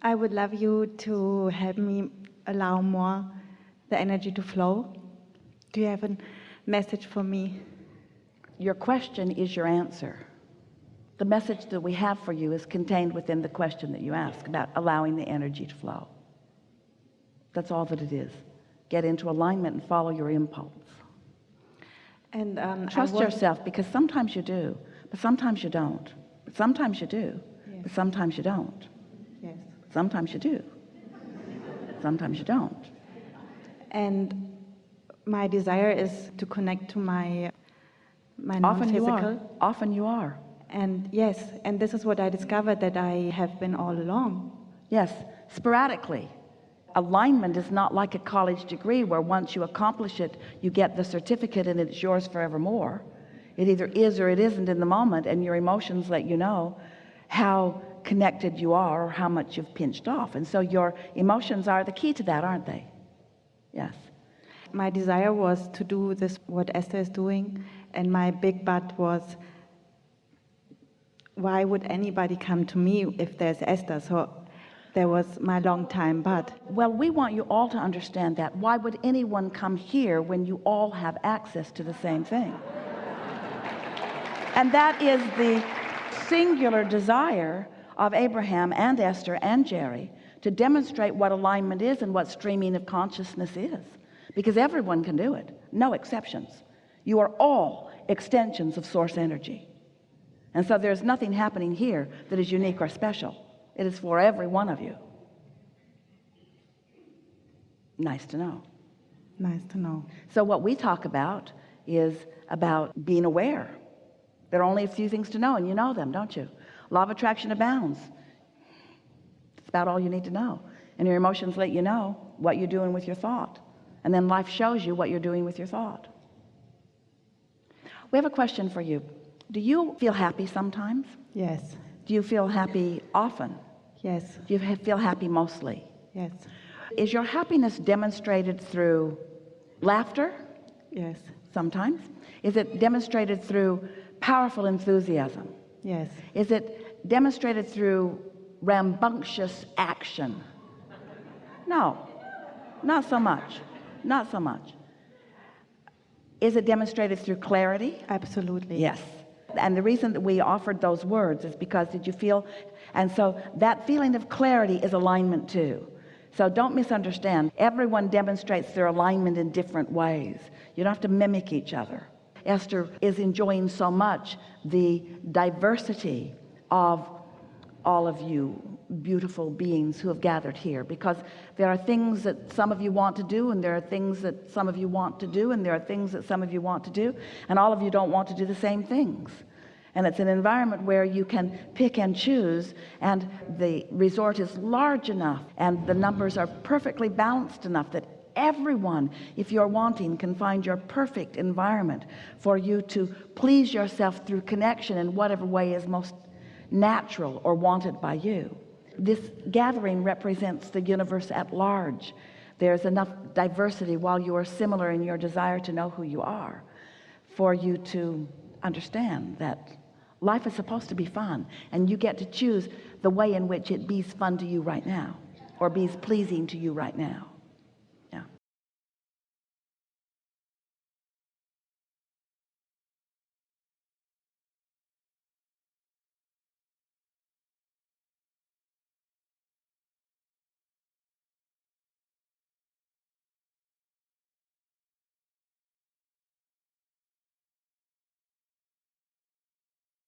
I would love you to help me allow more the energy to flow. Do you have a message for me? Your question is your answer. The message that we have for you is contained within the question that you ask about allowing the energy to flow. That's all that it is. Get into alignment and follow your impulse. And trust yourself, because sometimes you do, but sometimes you don't. But sometimes you do, yes. But sometimes you don't. Yes. Sometimes you do. Sometimes you don't. And my desire is to connect to my non-physical. Often you are. And yes, and this is what I discovered, that I have been all along. Yes, sporadically. Alignment is not like a college degree where once you accomplish it, you get the certificate and it's yours forevermore. It either is or it isn't in the moment, and your emotions let you know how connected you are or how much you've pinched off. And so your emotions are the key to that, aren't they? Yes. My desire was to do this, what Esther is doing, and my big but was, why would anybody come to me if there's Esther? So there was my long time but. Well, we want you all to understand that. Why would anyone come here when you all have access to the same thing? And that is the singular desire of Abraham and Esther and Jerry, to demonstrate what alignment is and what streaming of consciousness is, because everyone can do it, no exceptions. You are all extensions of source energy, and so there's nothing happening here that is unique or special. It is for every one of you. Nice to know. Nice to know. So what we talk about is about being aware. There are only a few things to know, and you know them, don't you? Law of attraction abounds. It's about all you need to know. And your emotions let you know what you're doing with your thought. And then life shows you what you're doing with your thought. We have a question for you. Do you feel happy sometimes? Yes. Do you feel happy often? Yes. Do you feel happy mostly? Yes. Is your happiness demonstrated through laughter? Yes. Sometimes. Is it demonstrated through powerful enthusiasm? Yes. Is it demonstrated through rambunctious action? No, not so much. Not so much. Is it demonstrated through clarity? Absolutely. Yes. And the reason that we offered those words is because, did you feel, and so that feeling of clarity is alignment too. So don't misunderstand. Everyone demonstrates their alignment in different ways. You don't have to mimic each other. Esther is enjoying so much the diversity of all of you beautiful beings who have gathered here, because there are things that some of you want to do, and there are things that some of you want to do, and there are things that some of you want to do, and all of you don't want to do the same things. And it's an environment where you can pick and choose, and the resort is large enough and the numbers are perfectly balanced enough that everyone, if you're wanting, can find your perfect environment for you to please yourself through connection in whatever way is most natural or wanted by you. This gathering represents the universe at large. There's enough diversity, while you are similar in your desire to know who you are, for you to understand that life is supposed to be fun, and you get to choose the way in which it be fun to you right now, or be pleasing to you right now.